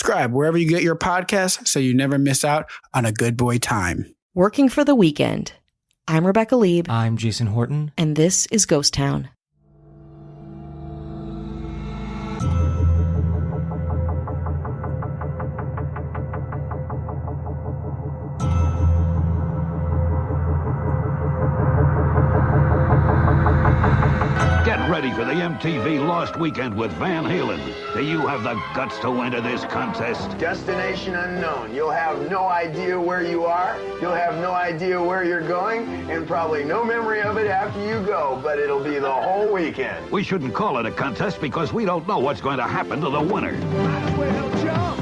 Subscribe wherever you get your podcasts so you never miss out on a good boy time. Working for the weekend. I'm Rebecca Lieb. I'm Jason Horton. And this is Ghost Town. Ready for the MTV Lost Weekend with Van Halen. Do you have the guts to enter this contest? Destination unknown. You'll have no idea where you are. You'll have no idea where you're going, and probably no memory of it after you go, but it'll be the whole weekend. We shouldn't call it a contest because we don't know what's going to happen to the winner. Might as well jump.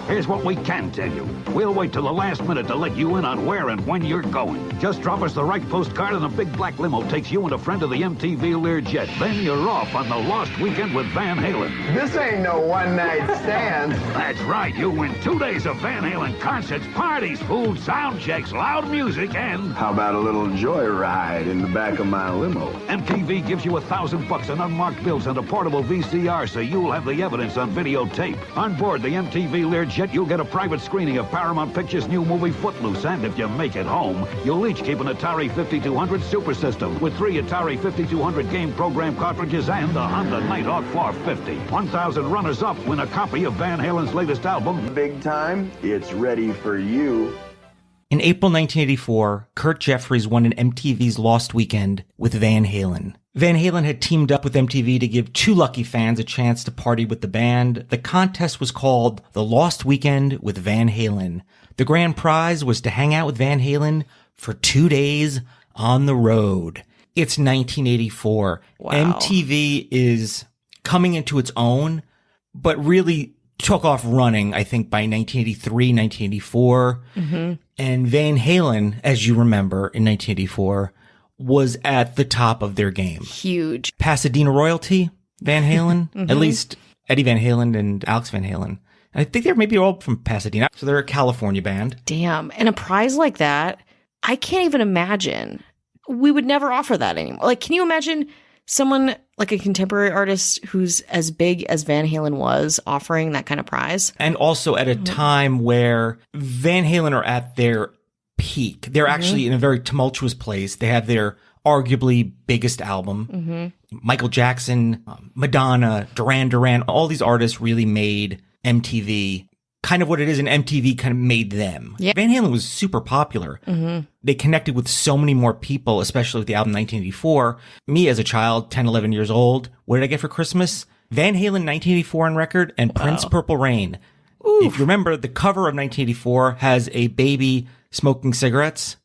Here's what we can tell you. We'll wait till the last minute to let you in on where and when you're going. Just drop us the right postcard and a big black limo takes you and a friend to the MTV Learjet. Then you're off on the Lost Weekend with Van Halen. This ain't no one-night stand. That's right. You win 2 days of Van Halen concerts, parties, food, sound checks, loud music, and... How about a little joyride in the back of my limo? MTV gives you $1,000 in unmarked bills and a portable VCR so you'll have the evidence on videotape. On board the MTV Learjet, you'll get a private screening of Paramount Pictures' new movie Footloose, and if you make it home, you'll each keep an Atari 5200 Super System with 3 Atari 5200 game program cartridges and a Honda Nighthawk 450. 1,000 runners-up win a copy of Van Halen's latest album. Big time, it's ready for you. In April 1984, Kurt Jeffries won an MTV's Lost Weekend with Van Halen. Van Halen had teamed up with MTV to give 2 lucky fans a chance to party with the band. The contest was called The Lost Weekend with Van Halen. The grand prize was to hang out with Van Halen for 2 days on the road. It's 1984. Wow. MTV is coming into its own, but really took off running, I think, by 1983, 1984. Mm-hmm. And Van Halen, as you remember, in 1984, was at the top of their game. Huge. Pasadena royalty, Van Halen. Mm-hmm. At least Eddie Van Halen and Alex Van Halen. I think they're maybe all from Pasadena. So they're a California band. Damn. And a prize like that, I can't even imagine. We would never offer that anymore. Like, can you imagine someone like a contemporary artist who's as big as Van Halen was offering that kind of prize? And also at a time where Van Halen are at their peak. They're actually in a very tumultuous place. They have their arguably biggest album. Michael Jackson, Madonna, Duran Duran, all these artists really made MTV kind of what it is, and MTV kind of made them. Yeah. Van Halen was super popular. They connected with so many more people, especially with the album 1984. Me as a child, 10, 11 years old, what did I get for Christmas? Van Halen 1984 on record and Prince Purple Rain. Oof. If you remember, the cover of 1984 has a baby smoking cigarettes.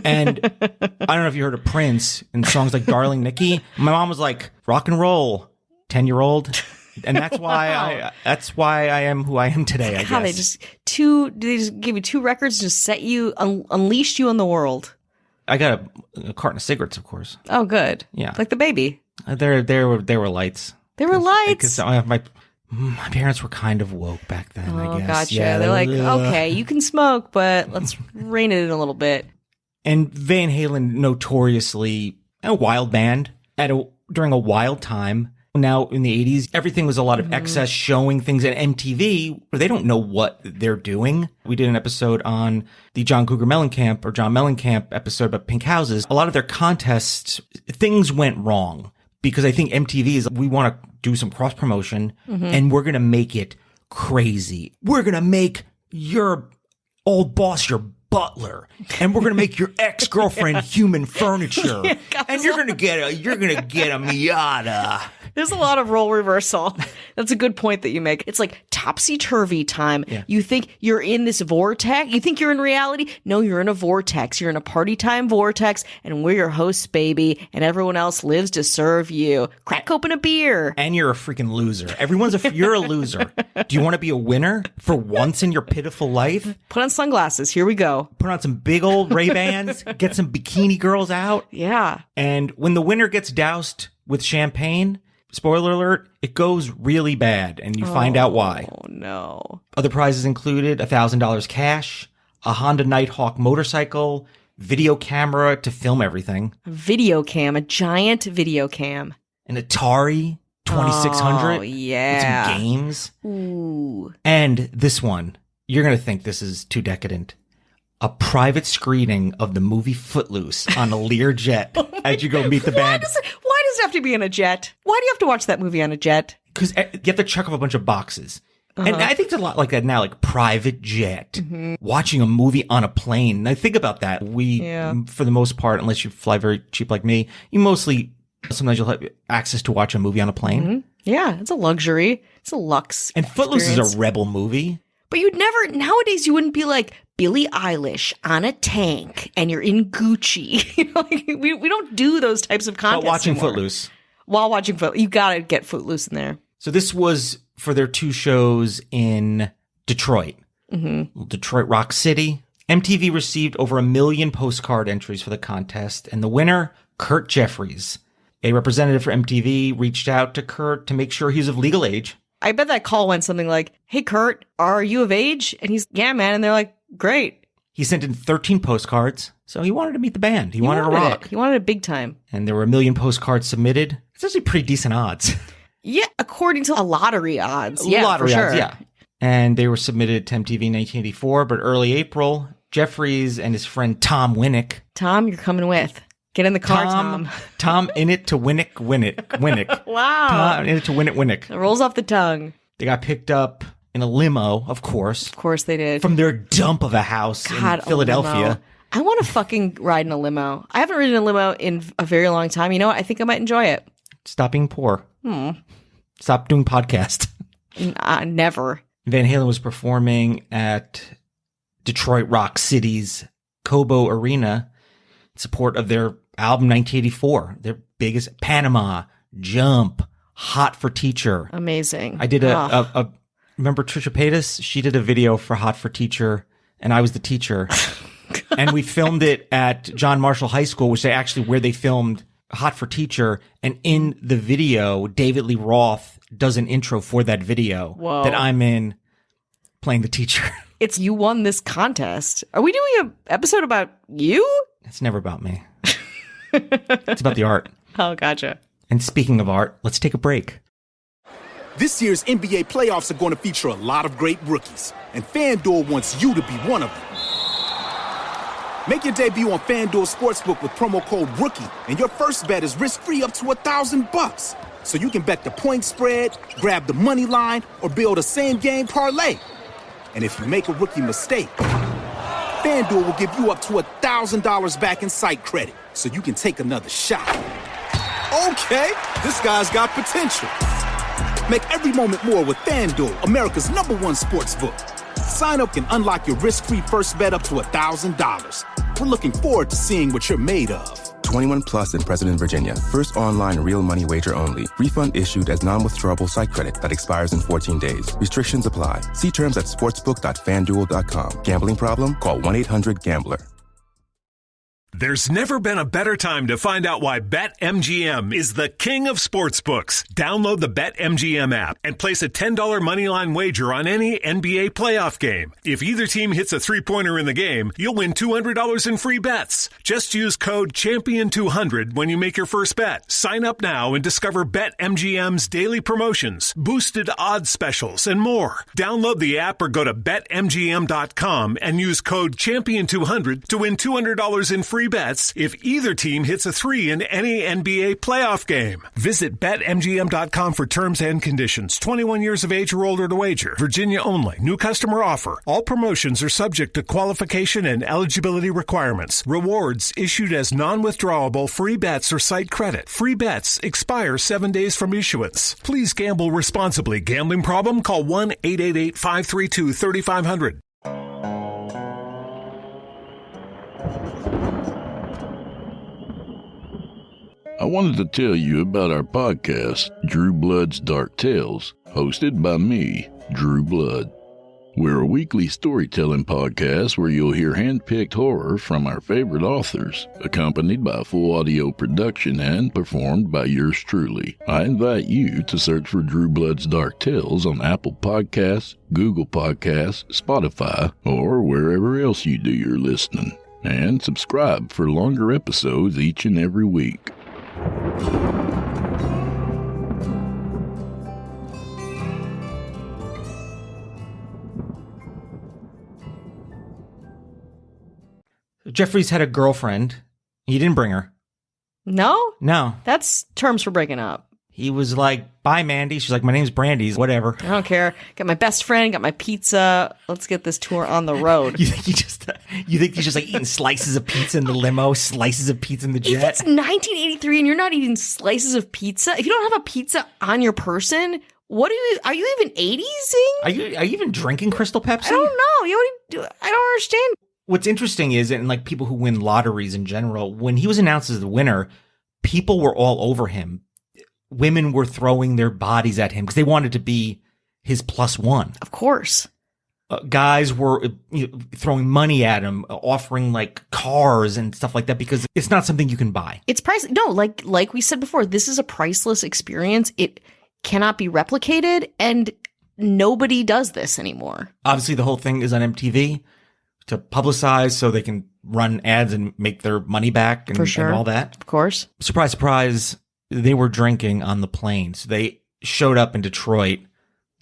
And I don't know if you heard of Prince and songs like Darling Nikki. My mom was like, rock and roll, 10-year-old. And that's why I am who I am today, I guess. They just give you 2 records, just set you, unleashed you on the world. I got a carton of cigarettes, of course. Oh, good. Yeah. Like the baby. There were lights. There were lights. Because my parents were kind of woke back then, I guess. Gotcha. Yeah, They're like, okay, you can smoke, but let's rein it in a little bit. And Van Halen, notoriously a wild band during a wild time. Now, in the 80s, everything was a lot of excess, showing things at MTV where they don't know what they're doing. We did an episode on the John Mellencamp episode about Pink Houses. A lot of their contests, things went wrong because I think MTV is, we want to do some cross promotion and we're going to make it crazy. We're going to make your old boss your butler, and we're gonna make your ex-girlfriend human furniture, and you're gonna get a Miata. There's a lot of role reversal. That's a good point that you make. It's like topsy-turvy time. Yeah. You think you're in this vortex. You think you're in reality. No, you're in a vortex. You're in a party time vortex, and we're your hosts, baby, and everyone else lives to serve you. Crack open a beer. And you're a freaking loser. You're a loser. Do you want to be a winner for once in your pitiful life? Put on sunglasses. Here we go. Put on some big old Ray-Bans. Get some bikini girls out. Yeah. And when the winner gets doused with champagne, spoiler alert, it goes really bad, and you find out why. Oh, no. Other prizes included $1,000 cash, a Honda Nighthawk motorcycle, video camera to film everything. A video cam, a giant video cam. An Atari, 2600. Oh, yeah. With some games. Ooh. And this one, you're going to think this is too decadent. A private screening of the movie Footloose on a Learjet as you go meet the band. Why does it have to be in a jet? Why do you have to watch that movie on a jet? Because you have to check off a bunch of boxes. And I think it's a lot like that now, like private jet, watching a movie on a plane. And I think about that. For the most part, unless you fly very cheap like me, sometimes you'll have access to watch a movie on a plane. Mm-hmm. Yeah, it's a luxury. It's a luxe. And Footloose is a rebel movie. But nowadays you wouldn't be like Billie Eilish on a tank and you're in Gucci. We don't do those types of contests While watching anymore. Footloose. While watching Footloose. You gotta get Footloose in there. So this was for their 2 shows in Detroit. Detroit Rock City. MTV received over 1 million postcard entries for the contest. And the winner, Kurt Jeffries. A representative for MTV reached out to Kurt to make sure he's of legal age. I bet that call went something like, "Hey, Kurt, are you of age?" And he's, "Yeah, man." And they're like, "Great." He sent in 13 postcards. So he wanted to meet the band. He wanted to rock. He wanted it big time. And there were 1 million postcards submitted. It's actually pretty decent odds. Yeah, according to a lottery odds. Yeah, lottery for sure. odds, yeah. And they were submitted to MTV in 1984, but early April, Jeffries and his friend Tom Winnick. Tom, you're coming with. Get in the car, Tom. Tom in it to Winnick. Wow. Tom in it to Winnick. It rolls off the tongue. They got picked up in a limo, of course. Of course they did. From their dump of a house in Philadelphia. I want to fucking ride in a limo. I haven't ridden a limo in a very long time. You know what? I think I might enjoy it. Stop being poor. Stop doing podcast. Never. Van Halen was performing at Detroit Rock City's Cobo Arena in support of their album 1984. Their biggest Panama, Jump, Hot for Teacher. Amazing. I did remember Trisha Paytas? She did a video for Hot for Teacher, and I was the teacher. And we filmed it at John Marshall High School, which where they filmed Hot for Teacher. And in the video, David Lee Roth does an intro for that video that I'm in playing the teacher. It's you won this contest. Are we doing an episode about you? It's never about me. It's about the art. Oh, gotcha. And speaking of art, let's take a break. This year's NBA playoffs are going to feature a lot of great rookies, and FanDuel wants you to be one of them. Make your debut on FanDuel Sportsbook with promo code ROOKIE, and your first bet is risk-free up to $1,000. So you can bet the point spread, grab the money line, or build a same-game parlay. And if you make a rookie mistake, FanDuel will give you up to $1,000 back in site credit, so you can take another shot. Okay, this guy's got potential. Make every moment more with FanDuel, America's #1 sportsbook. Sign up and unlock your risk-free first bet up to $1,000. We're looking forward to seeing what you're made of. 21 plus in President, Virginia. First online real money wager only. Refund issued as non-withdrawable site credit that expires in 14 days. Restrictions apply. See terms at sportsbook.fanduel.com. Gambling problem? Call 1-800-GAMBLER. There's never been a better time to find out why BetMGM is the king of sportsbooks. Download the BetMGM app and place a $10 moneyline wager on any NBA playoff game. If either team hits a three-pointer in the game, you'll win $200 in free bets. Just use code CHAMPION200 when you make your first bet. Sign up now and discover BetMGM's daily promotions, boosted odds specials, and more. Download the app or go to BetMGM.com and use code CHAMPION200 to win $200 in free bets if either team hits a 3 in any NBA playoff game. Visit BetMGM.com for terms and conditions. 21 years of age or older to wager. Virginia only. New customer offer. All promotions are subject to qualification and eligibility requirements. Rewards issued as non-withdrawable free bets or site credit. Free bets expire 7 days from issuance. Please gamble responsibly. Gambling problem? Call 1-888-532-3500. I wanted to tell you about our podcast, Drew Blood's Dark Tales, hosted by me, Drew Blood. We're a weekly storytelling podcast where you'll hear hand-picked horror from our favorite authors, accompanied by full audio production and performed by yours truly. I invite you to search for Drew Blood's Dark Tales on Apple Podcasts, Google Podcasts, Spotify, or wherever else you do your listening. And subscribe for longer episodes each and every week. Jeffries had a girlfriend. He didn't bring her. No? No. That's terms for breaking up. He was like, bye, Mandy. She's like, my name's Brandy's, whatever. I don't care. Got my best friend, got my pizza. Let's get this tour on the road. You think he's just like eating slices of pizza in the limo, slices of pizza in the jet? If it's 1983 and you're not eating slices of pizza, if you don't have a pizza on your person, are you even 80s-ing? Are you even drinking Crystal Pepsi? I don't know. I don't understand. What's interesting is, and like people who win lotteries in general, when he was announced as the winner, people were all over him. Women were throwing their bodies at him because they wanted to be his plus one. Of course. Guys were throwing money at him, offering like cars and stuff like that because it's not something you can buy. It's priceless. No, like we said before, this is a priceless experience. It cannot be replicated, and nobody does this anymore. Obviously, the whole thing is on MTV to publicize so they can run ads and make their money back and, For sure. and all that. Of course. Surprise, surprise. They were drinking on the plane. So they showed up in Detroit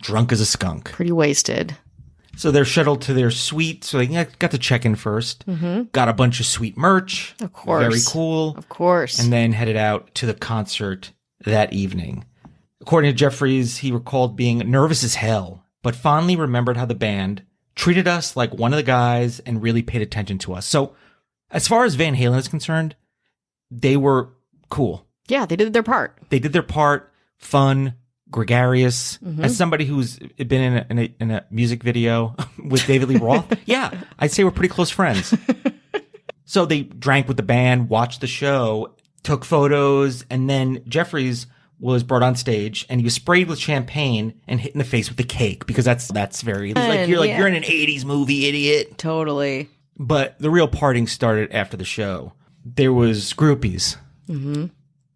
drunk as a skunk. Pretty wasted. So they're shuttled to their suite. So they got to check in first. Mm-hmm. Got a bunch of sweet merch. Of course. Very cool. Of course. And then headed out to the concert that evening. According to Jeffries, he recalled being nervous as hell, but fondly remembered how the band treated us like one of the guys and really paid attention to us. So as far as Van Halen is concerned, they were cool. Yeah, they did their part. They did their part. Fun, gregarious. Mm-hmm. As somebody who's been in a music video with David Lee Roth, yeah, I'd say we're pretty close friends. So they drank with the band, watched the show, took photos, and then Jeffries was brought on stage and he was sprayed with champagne and hit in the face with the cake because that's very you're in an 80s movie, idiot. Totally. But the real partying started after the show. There was groupies. Mm-hmm.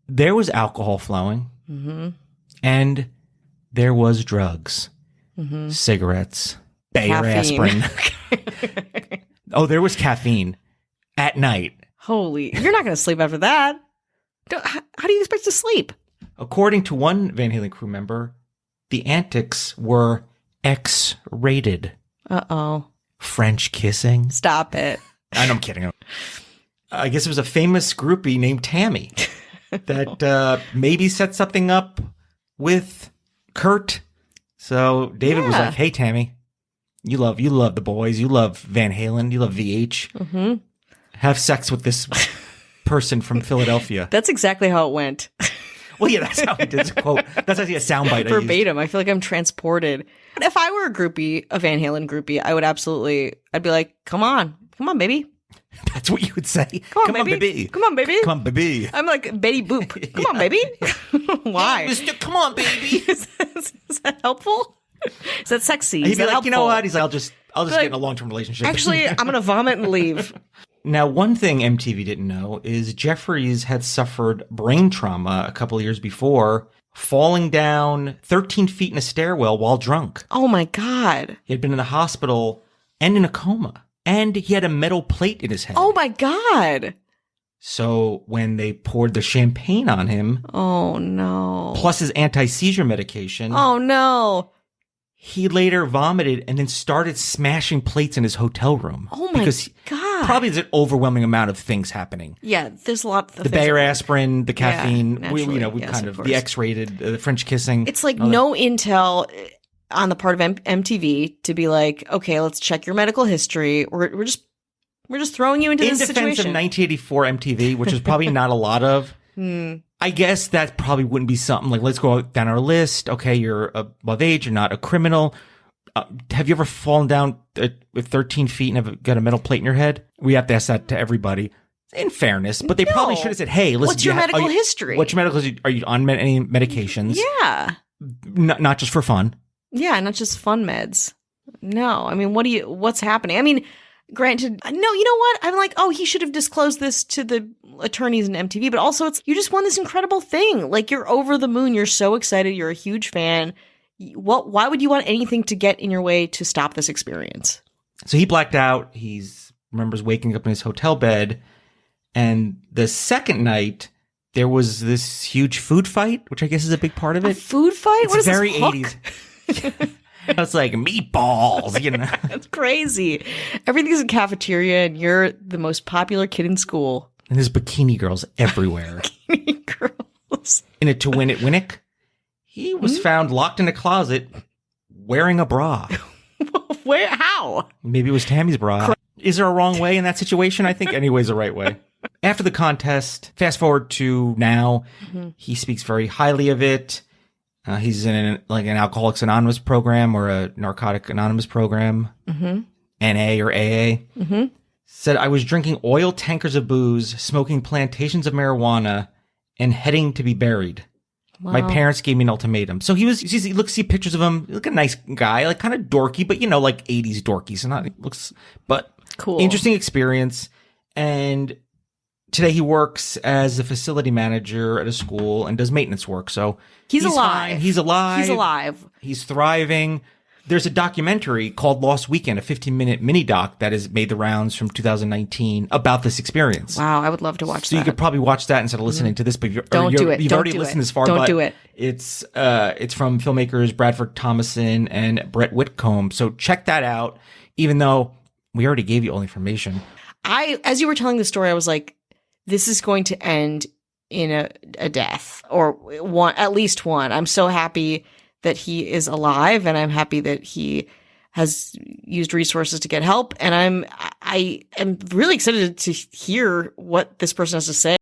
There was alcohol flowing. Mm-hmm. And there was drugs. Mm-hmm. Cigarettes. Bayer aspirin. Oh, there was caffeine at night. Holy, you're not going to sleep after that. How do you expect to sleep? According to one Van Halen crew member, the antics were X-rated. Uh-oh. French kissing. Stop it. I'm kidding. I guess it was a famous groupie named Tammy that maybe set something up with Kurt. So David was like, hey, Tammy, you love the boys. You love Van Halen. You love VH. Mm-hmm. Have sex with this person from Philadelphia. That's exactly how it went. Well, yeah, that's how he did the quote. That's actually a soundbite. Verbatim. I feel like I'm transported. If I were a Van Halen groupie, I'd be like, come on, baby. That's what you would say. Come on, baby. Come on, baby. Come on, baby. I'm like Betty Boop. Come on, baby. Why? Hey, mister, come on, baby. Is that helpful? Is that sexy? He'd be like, helpful? you know what? He's like, I'll just get in a long-term relationship. Actually, I'm going to vomit and leave. Now, one thing MTV didn't know is Jeffries had suffered brain trauma a couple of years before, falling down 13 feet in a stairwell while drunk. Oh, my God. He had been in the hospital and in a coma. And he had a metal plate in his head. Oh, my God. So when they poured the champagne on him. Oh, no. Plus his anti-seizure medication. Oh, no. He later vomited and then started smashing plates in his hotel room. Oh, my God. Probably there's an overwhelming amount of things happening. Yeah, there's a lot of the Bayer aspirin, the caffeine, yes, the X-rated, the French kissing. It's like no intel on the part of MTV to be like, okay, let's check your medical history. We're just throwing you into this situation. In defense of 1984 MTV, which is probably not a lot of, I guess that probably wouldn't be something like, let's go down our list. Okay, you're above age, you're not a criminal. Have you ever fallen down with 13 feet and have got a metal plate in your head? We have to ask that to everybody. In fairness, but they probably should have said, hey, listen. What's your medical history? What's your medical history? Are you on any medications? Yeah. Not just for fun. Yeah, not just fun meds. No, I mean, what's happening? I mean, granted, no, you know what? I'm like, oh, he should have disclosed this to the attorneys in MTV, but also you just won this incredible thing. Like, you're over the moon. You're so excited. You're a huge fan. Why would you want anything to get in your way to stop this experience? So he blacked out. He remembers waking up in his hotel bed. And the second night, there was this huge food fight, which I guess is a big part of it. A food fight? It's what is very this, Hook? 80s. It's like meatballs, you know. That's crazy. Everything's in cafeteria, and you're the most popular kid in school. And there's bikini girls everywhere. Bikini girls. In a To Win It Winnick, he was found locked in a closet wearing a bra. Where? How? Maybe it was Tammy's bra. Is there a wrong way in that situation? I think anyway's the right way. After the contest, fast forward to now, he speaks very highly of it. He's in an Alcoholics Anonymous program or a Narcotic Anonymous program, NA or AA. Said, I was drinking oil tankers of booze, smoking plantations of marijuana, and heading to be buried. Wow. My parents gave me an ultimatum. So you see pictures of him, like a nice guy, like kind of dorky, but like 80s dorky. So but cool. Interesting experience. And today he works as a facility manager at a school and does maintenance work. So he's alive. Fine. He's alive. He's alive. He's thriving. There's a documentary called Lost Weekend, a 15-minute mini doc that has made the rounds from 202019 about this experience. Wow, I would love to watch that. So you could probably watch that instead of listening to this, but you've already listened this far. Don't do it. It's from filmmakers Bradford Thomason and Brett Whitcomb. So check that out, even though we already gave you all the information. As you were telling the story, I was like, this is going to end in a death, or at least one. I'm so happy that he is alive, and I'm happy that he has used resources to get help. And I am really excited to hear what this person has to say.